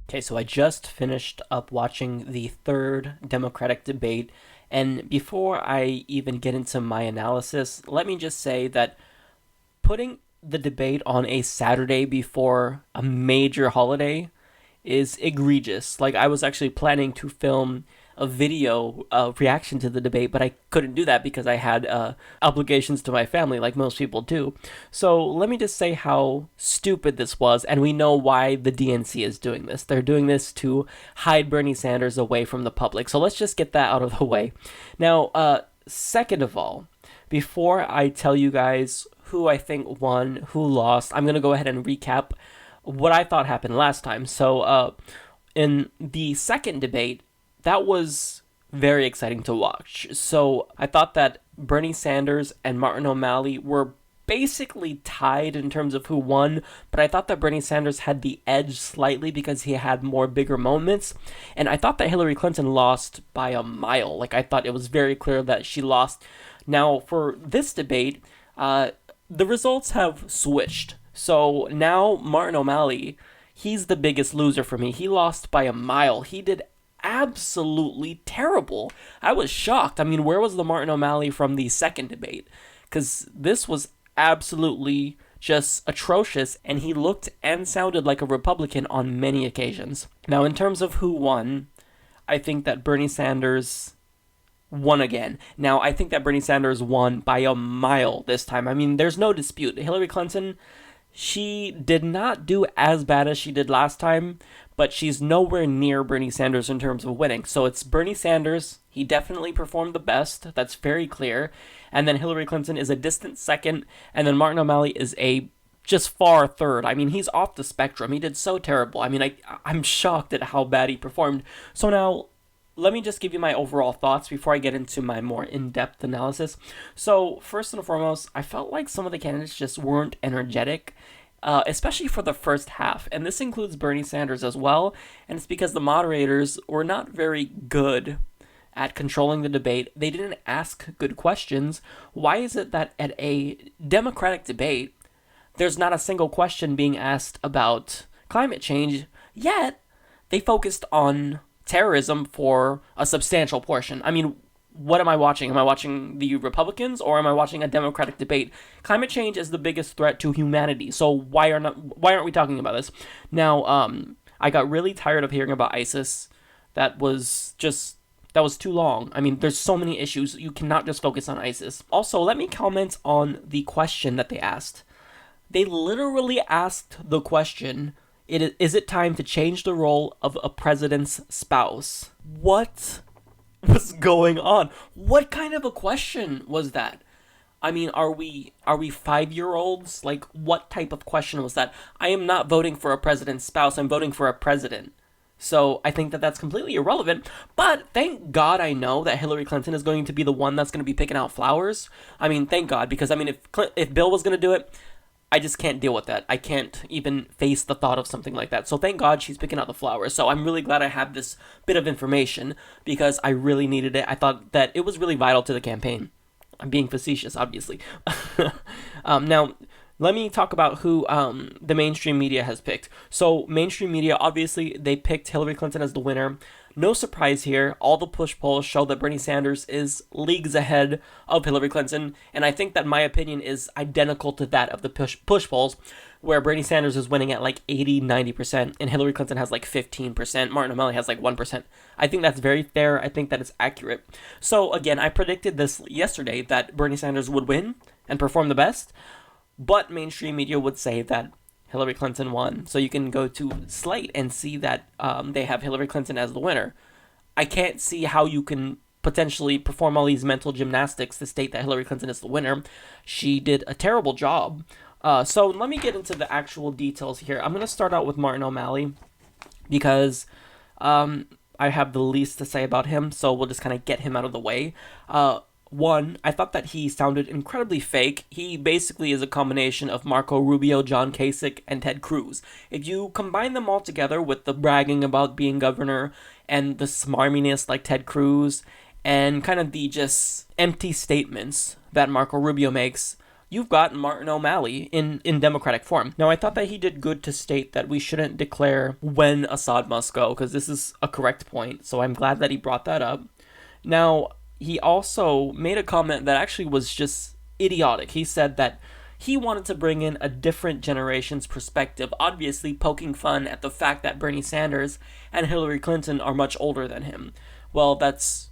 Okay, so I just finished up watching the third Democratic debate, and before I even get into my analysis, let me just say that putting the debate on a Saturday before a major holiday is egregious. Like, I was actually planning to film a video reaction to the debate, but I couldn't do that because I had obligations to my family, like most people do. So let me just say how stupid this was, and we know why the DNC is doing this. They're doing this to hide Bernie Sanders away from the public. So let's just get that out of the way. Now, second of all, before I tell you guys who I think won, who lost, I'm going to go ahead and recap what I thought happened last time. So, in the second debate, that was very exciting to watch. So, I thought that Bernie Sanders and Martin O'Malley were basically tied in terms of who won, but I thought that Bernie Sanders had the edge slightly because he had more bigger moments, and I thought that Hillary Clinton lost by a mile. Like, I thought it was very clear that she lost. Now, for this debate, the results have switched. So now Martin O'Malley, he's the biggest loser for me. He lost by a mile. He did absolutely terrible. I was shocked. I mean, where was the Martin O'Malley from the second debate? Because this was absolutely just atrocious, and he looked and sounded like a Republican on many occasions. Now, in terms of who won, I think that Bernie Sanders won again. Now, I think that Bernie Sanders won by a mile this time. I mean, there's no dispute. Hillary Clinton, she did not do as bad as she did last time, but she's nowhere near Bernie Sanders in terms of winning. So it's Bernie Sanders. He definitely performed the best. That's very clear. And then Hillary Clinton is a distant second. And then Martin O'Malley is a just far third. I mean, he's off the spectrum. He did so terrible. I mean, I'm shocked at how bad he performed. So now, let me just give you my overall thoughts before I get into my more in-depth analysis. So, first and foremost, I felt like some of the candidates just weren't energetic, especially for the first half. And this includes Bernie Sanders as well. And it's because the moderators were not very good at controlling the debate. They didn't ask good questions. Why is it that at a Democratic debate, there's not a single question being asked about climate change, yet they focused on terrorism for a substantial portion? I mean, what am I watching? Am I watching the Republicans or am I watching a Democratic debate? Climate change is the biggest threat to humanity, so why aren't we talking about this? Now, I got really tired of hearing about ISIS. That was too long. I mean, there's so many issues. You cannot just focus on ISIS. Also, let me comment on the question that they asked. They literally asked the question, is it time to change the role of a president's spouse? What was going on? What kind of a question was that? I mean, are we 5-year-olds? Like, what type of question was that? I am not voting for a president's spouse. I'm voting for a president. So I think that that's completely irrelevant. But thank God I know that Hillary Clinton is going to be the one that's going to be picking out flowers. I mean, thank God, because I mean, if Bill was going to do it, I just can't deal with that. I can't even face the thought of something like that. So thank God she's picking out the flowers. So I'm really glad I have this bit of information because I really needed it. I thought that it was really vital to the campaign. I'm being facetious, obviously. Now, let me talk about who the mainstream media has picked. So mainstream media, obviously, they picked Hillary Clinton as the winner. No surprise here. All the push polls show that Bernie Sanders is leagues ahead of Hillary Clinton, and I think that my opinion is identical to that of the push polls, where Bernie Sanders is winning at like 80-90%, and Hillary Clinton has like 15%. Martin O'Malley has like 1%. I think that's very fair. I think that is accurate. So again, I predicted this yesterday that Bernie Sanders would win and perform the best, but mainstream media would say that Hillary Clinton won. So you can go to Slate and see that they have Hillary Clinton as the winner. I can't see how you can potentially perform all these mental gymnastics to state that Hillary Clinton is the winner. She did a terrible job. So let me get into the actual details here. I'm going to start out with Martin O'Malley because I have the least to say about him, so we'll just kind of get him out of the way. One, I thought that he sounded incredibly fake. He basically is a combination of Marco Rubio, John Kasich, and Ted Cruz. If you combine them all together with the bragging about being governor and the smarminess like Ted Cruz and kind of the just empty statements that Marco Rubio makes, you've got Martin O'Malley in democratic form. Now, I thought that he did good to state that we shouldn't declare when Assad must go, because this is a correct point, so I'm glad that he brought that up. Now, he also made a comment that actually was just idiotic. He said that he wanted to bring in a different generation's perspective, obviously poking fun at the fact that Bernie Sanders and Hillary Clinton are much older than him. Well, that's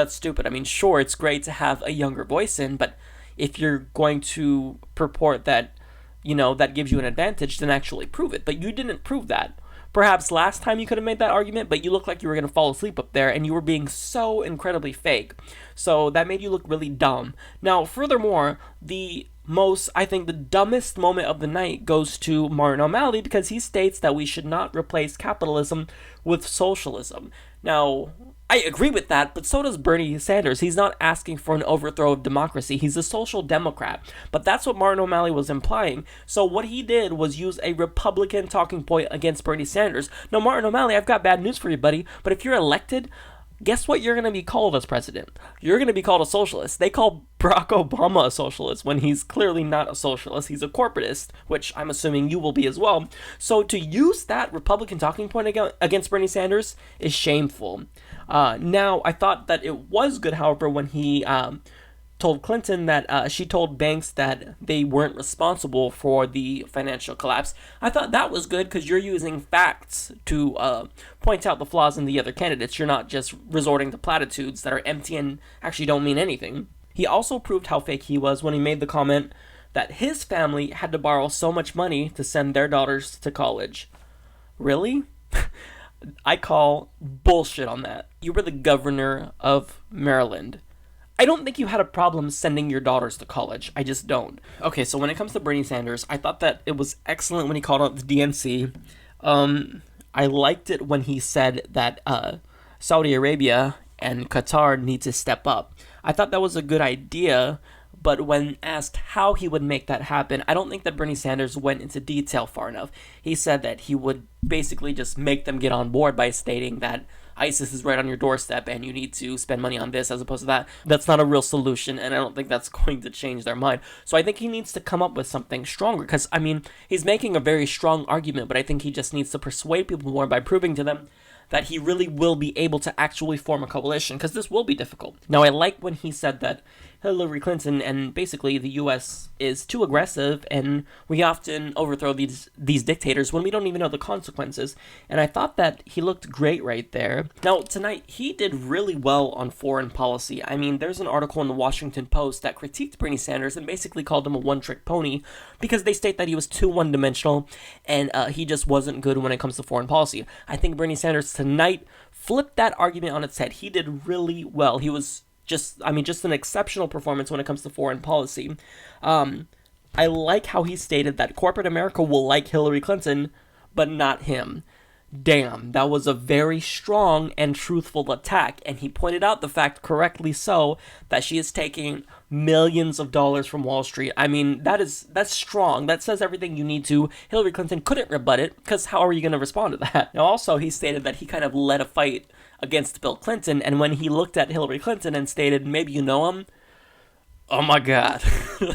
stupid. I mean, sure, it's great to have a younger voice in, but if you're going to purport that, that gives you an advantage, then actually prove it. But you didn't prove that. Perhaps last time you could have made that argument, but you looked like you were going to fall asleep up there, and you were being so incredibly fake. So that made you look really dumb. Now, furthermore, I think the dumbest moment of the night goes to Martin O'Malley, because he states that we should not replace capitalism with socialism. Now, I agree with that, but so does Bernie Sanders. He's not asking for an overthrow of democracy. He's a social democrat. But that's what Martin O'Malley was implying. So what he did was use a Republican talking point against Bernie Sanders. Now, Martin O'Malley, I've got bad news for you, buddy. But if you're elected, guess what you're going to be called as president? You're going to be called a socialist. They call Barack Obama a socialist when he's clearly not a socialist. He's a corporatist, which I'm assuming you will be as well. So to use that Republican talking point against Bernie Sanders is shameful. Now, I thought that it was good, however, when he told Clinton that she told banks that they weren't responsible for the financial collapse. I thought that was good because you're using facts to point out the flaws in the other candidates. You're not just resorting to platitudes that are empty and actually don't mean anything. He also proved how fake he was when he made the comment that his family had to borrow so much money to send their daughters to college. Really? I call bullshit on that. You were the governor of Maryland. I don't think you had a problem sending your daughters to college. I just don't. Okay, so when it comes to Bernie Sanders, I thought that it was excellent when he called out the DNC. I liked it when he said that Saudi Arabia and Qatar need to step up. I thought that was a good idea, but when asked how he would make that happen, I don't think that Bernie Sanders went into detail far enough. He said that he would basically just make them get on board by stating that ISIS is right on your doorstep and you need to spend money on this as opposed to that. That's not a real solution, and I don't think that's going to change their mind. So I think he needs to come up with something stronger, because, I mean, he's making a very strong argument, but I think he just needs to persuade people more by proving to them that he really will be able to actually form a coalition, because this will be difficult. Now, I like when he said that Hillary Clinton and basically the U.S. is too aggressive, and we often overthrow these dictators when we don't even know the consequences, and I thought that he looked great right there. Now, tonight, he did really well on foreign policy. I mean, there's an article in the Washington Post that critiqued Bernie Sanders and basically called him a one-trick pony, because they state that he was too one-dimensional, and he just wasn't good when it comes to foreign policy. I think Bernie Sanders tonight flipped that argument on its head. He did really well. He was just an exceptional performance when it comes to foreign policy. I like how he stated that corporate America will like Hillary Clinton, but not him. Damn, that was a very strong and truthful attack, and he pointed out the fact, correctly so, that she is taking millions of dollars from Wall Street. I mean, that's strong. That says everything you need to. Hillary Clinton couldn't rebut it, because how are you going to respond to that? Now, also, he stated that he kind of led a fight against Bill Clinton, and when he looked at Hillary Clinton and stated, maybe you know him, oh my god,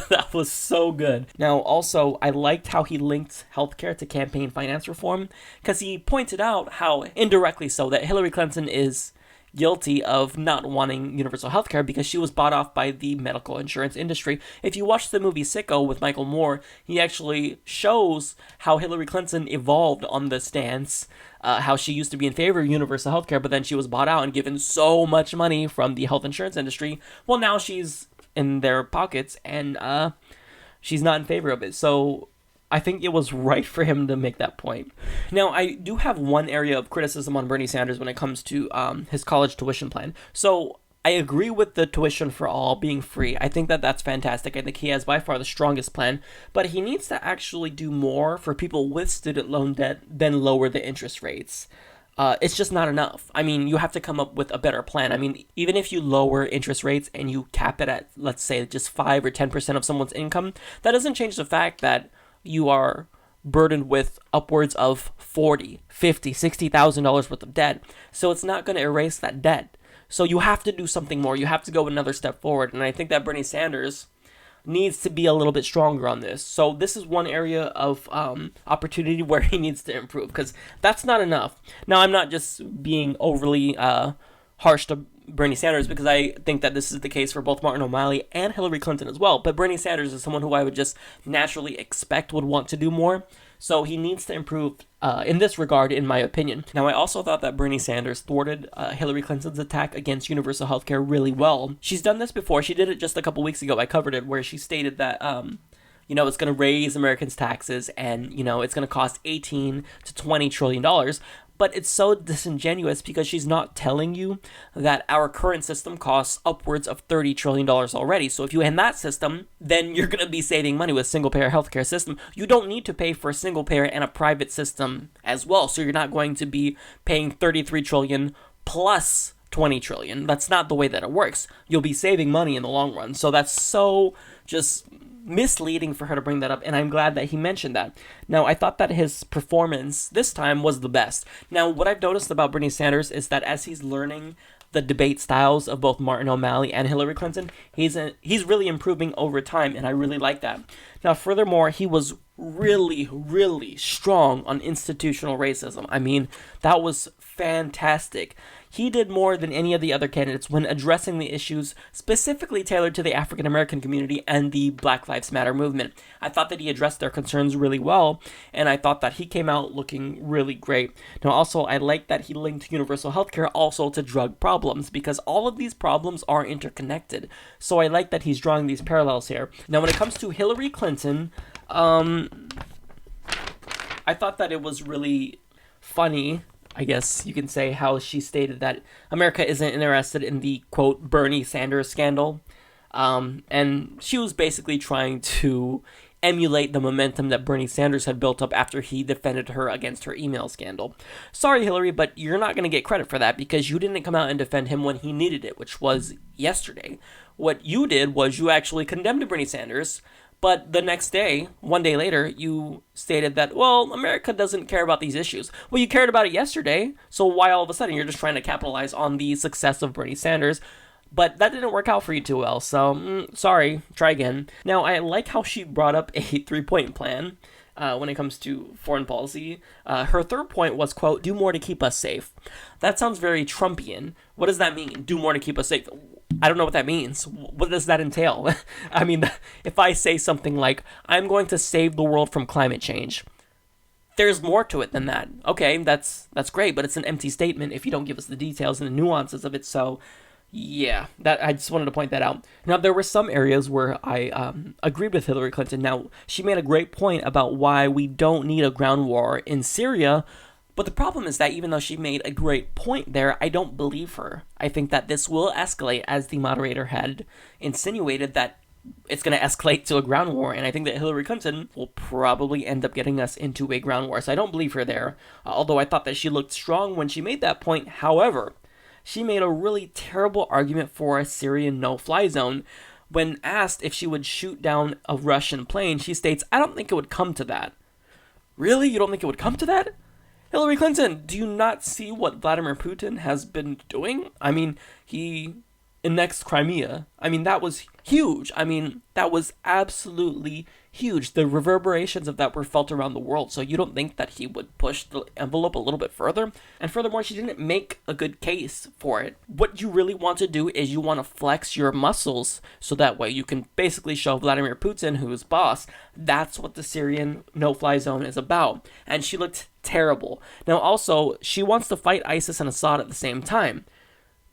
that was so good. Now, also, I liked how he linked healthcare to campaign finance reform, because he pointed out how, indirectly so, that Hillary Clinton is guilty of not wanting universal healthcare because she was bought off by the medical insurance industry. If you watch the movie Sicko with Michael Moore, he actually shows how Hillary Clinton evolved on the stance, how she used to be in favor of universal healthcare, but then she was bought out and given so much money from the health insurance industry. Well, now she's in their pockets, and she's not in favor of it. So I think it was right for him to make that point. Now, I do have one area of criticism on Bernie Sanders when it comes to his college tuition plan. So I agree with the tuition for all being free. I think that that's fantastic. I think he has by far the strongest plan, but he needs to actually do more for people with student loan debt than lower the interest rates. It's just not enough. I mean, you have to come up with a better plan. I mean, even if you lower interest rates and you cap it at, let's say, just 5 or 10% of someone's income, that doesn't change the fact that you are burdened with upwards of $40,000, $50,000, $60,000 worth of debt. So it's not going to erase that debt. So you have to do something more. You have to go another step forward. And I think that Bernie Sanders needs to be a little bit stronger on this. So this is one area of opportunity where he needs to improve, because that's not enough. Now, I'm not just being overly harsh to Bernie Sanders, because I think that this is the case for both Martin O'Malley and Hillary Clinton as well. But Bernie Sanders is someone who I would just naturally expect would want to do more. So he needs to improve in this regard, in my opinion. Now, I also thought that Bernie Sanders thwarted Hillary Clinton's attack against universal healthcare really well. She's done this before. She did it just a couple weeks ago. I covered it, where she stated that it's going to raise Americans' taxes, and, it's going to cost $18 to $20 trillion. But it's so disingenuous, because she's not telling you that our current system costs upwards of $30 trillion already. So if you end that system, then you're going to be saving money with single-payer healthcare system. You don't need to pay for a single-payer and a private system as well. So you're not going to be paying $33 trillion plus $20 trillion. That's not the way that it works. You'll be saving money in the long run. So that's so just misleading for her to bring that up, and I'm glad that he mentioned that. Now, I thought that his performance this time was the best. Now, what I've noticed about Bernie Sanders is that as he's learning the debate styles of both Martin O'Malley and Hillary Clinton, he's really improving over time, and I really like that. Now, furthermore, he was really, really strong on institutional racism. I mean, that was fantastic. He did more than any of the other candidates when addressing the issues specifically tailored to the African American community and the Black Lives Matter movement. I thought that he addressed their concerns really well, and I thought that he came out looking really great. Now, also, I like that he linked universal healthcare also to drug problems, because all of these problems are interconnected. So I like that he's drawing these parallels here. Now, when it comes to Hillary Clinton, I thought that it was really funny, I guess you can say, how she stated that America isn't interested in the, quote, Bernie Sanders scandal. And she was basically trying to emulate the momentum that Bernie Sanders had built up after he defended her against her email scandal. Sorry, Hillary, but you're not going to get credit for that, because you didn't come out and defend him when he needed it, which was yesterday. What you did was you actually condemned Bernie Sanders, but the next day, one day later, you stated that, well, America doesn't care about these issues. Well, you cared about it yesterday, so why all of a sudden you're just trying to capitalize on the success of Bernie Sanders? But that didn't work out for you too well, so sorry, try again. Now, I like how she brought up a 3-point plan when it comes to foreign policy. Her third point was, quote, do more to keep us safe. That sounds very Trumpian. What does that mean? Do more to keep us safe? I don't know what that means. What does that entail? I mean, if I say something like, I'm going to save the world from climate change, there's more to it than that. Okay, that's great, but it's an empty statement if you don't give us the details and the nuances of it. So, yeah, that I just wanted to point that out. Now, there were some areas where I agreed with Hillary Clinton. Now, she made a great point about why we don't need a ground war in Syria. But the problem is that even though she made a great point there, I don't believe her. I think that this will escalate, as the moderator had insinuated, that it's going to escalate to a ground war. And I think that Hillary Clinton will probably end up getting us into a ground war. So I don't believe her there, although I thought that she looked strong when she made that point. However, she made a really terrible argument for a Syrian no-fly zone. When asked if she would shoot down a Russian plane, she states, I don't think it would come to that. Really? You don't think it would come to that? Hillary Clinton, do you not see what Vladimir Putin has been doing? I mean, he annexed Crimea. I mean, that was huge. I mean, that was absolutely huge. The reverberations of that were felt around the world. So you don't think that he would push the envelope a little bit further? And furthermore, she didn't make a good case for it. What you really want to do is you want to flex your muscles so that way you can basically show Vladimir Putin, who's boss. That's what the Syrian no-fly zone is about. And she looked terrible. Now also, she wants to fight ISIS and Assad at the same time.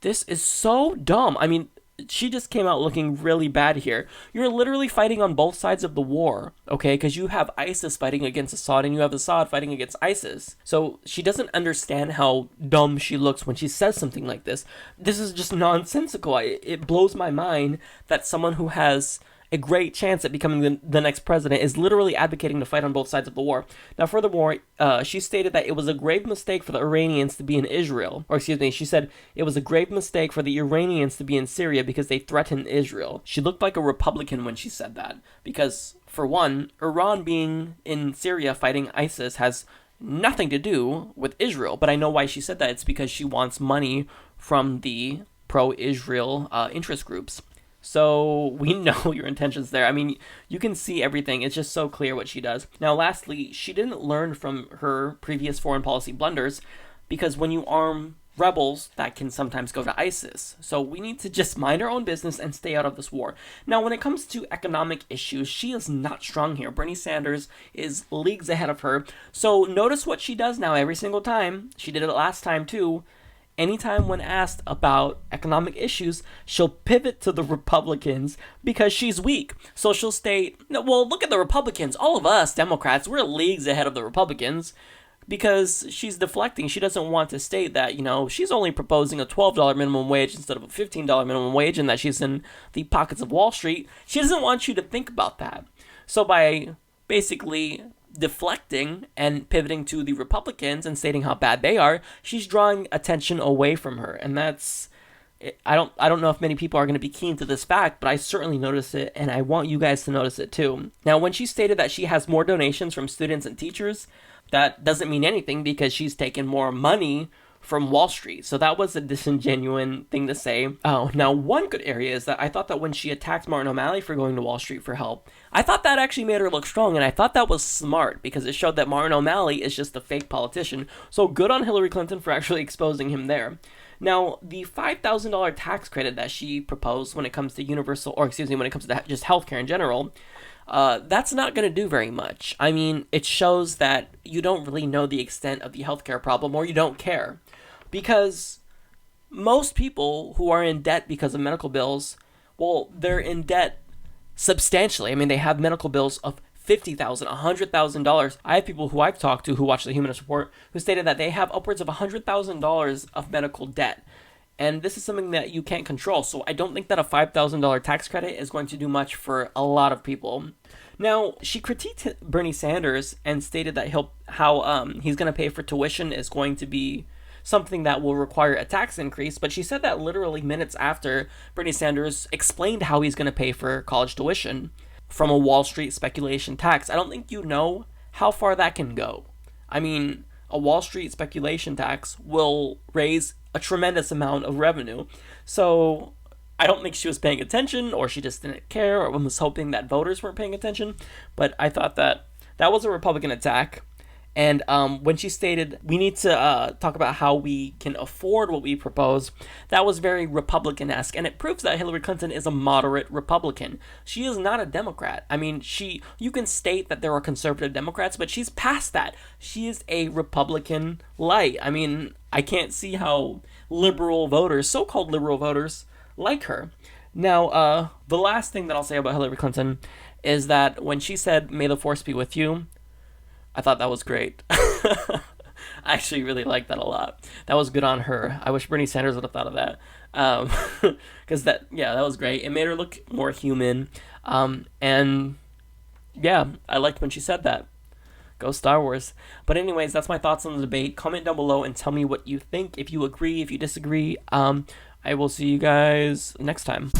This is so dumb. I mean, she just came out looking really bad here. You're literally fighting on both sides of the war, okay? Because you have ISIS fighting against Assad and you have Assad fighting against ISIS. So she doesn't understand how dumb she looks when she says something like this. This is just nonsensical. It blows my mind that someone who has a great chance at becoming the next president is literally advocating to fight on both sides of the war. Now, furthermore, she stated that it was a grave mistake for the Iranians to be in Israel. Or excuse me, she said it was a grave mistake for the Iranians to be in Syria because they threatened Israel. She looked like a Republican when she said that. Because, for one, Iran being in Syria fighting ISIS has nothing to do with Israel. But I know why she said that. It's because she wants money from the pro-Israel interest groups. So we know your intentions there. I mean, you can see everything. It's just so clear what she does. Now, lastly, she didn't learn from her previous foreign policy blunders, because when you arm rebels, that can sometimes go to ISIS. So we need to just mind our own business and stay out of this war. Now, when it comes to economic issues, she is not strong here. Bernie Sanders is leagues ahead of her. So notice what she does now every single time. She did it last time too. Anytime when asked about economic issues, she'll pivot to the Republicans because she's weak. So she'll state, well, look at the Republicans. All of us Democrats, we're leagues ahead of the Republicans, because she's deflecting. She doesn't want to state that, she's only proposing a $12 minimum wage instead of a $15 minimum wage, and that she's in the pockets of Wall Street. She doesn't want you to think about that. So by basically deflecting and pivoting to the Republicans and stating how bad they are, she's drawing attention away from her. And that's, I don't know if many people are going to be keen to this fact, but I certainly notice it, and I want you guys to notice it too. Now, when she stated that she has more donations from students and teachers, that doesn't mean anything, because she's taken more money from Wall Street. So that was a disingenuous thing to say. Oh, now one good area is that I thought that when she attacked Martin O'Malley for going to Wall Street for help, I thought that actually made her look strong, and I thought that was smart, because it showed that Martin O'Malley is just a fake politician. So good on Hillary Clinton for actually exposing him there. Now, the $5,000 tax credit that she proposed when it comes to when it comes to just healthcare in general, that's not going to do very much. I mean, it shows that you don't really know the extent of the healthcare problem, or you don't care. Because most people who are in debt because of medical bills, well, they're in debt substantially. I mean, they have medical bills of $50,000, $100,000. I have people who I've talked to who watch the Humanist Report who stated that they have upwards of $100,000 of medical debt. And this is something that you can't control. So I don't think that a $5,000 tax credit is going to do much for a lot of people. Now, she critiqued Bernie Sanders and stated that he's going to pay for tuition is going to be something that will require a tax increase, but she said that literally minutes after Bernie Sanders explained how he's going to pay for college tuition from a Wall Street speculation tax. I don't think you know how far that can go. I mean, a Wall Street speculation tax will raise a tremendous amount of revenue. So I don't think she was paying attention, or she just didn't care, or was hoping that voters weren't paying attention. But I thought that was a Republican attack. And when she stated, we need to talk about how we can afford what we propose, that was very Republican-esque. And it proves that Hillary Clinton is a moderate Republican. She is not a Democrat. I mean, you can state that there are conservative Democrats, but she's past that. She is a Republican light. I mean, I can't see how liberal voters, so-called liberal voters, like her. Now, the last thing that I'll say about Hillary Clinton is that when she said, "May the force be with you," I thought that was great. I actually really liked that a lot. That was good on her. I wish Bernie Sanders would have thought of that. Because that was great. It made her look more human. And yeah, I liked when she said that. Go Star Wars. But anyways, that's my thoughts on the debate. Comment down below and tell me what you think. If you agree, if you disagree. I will see you guys next time.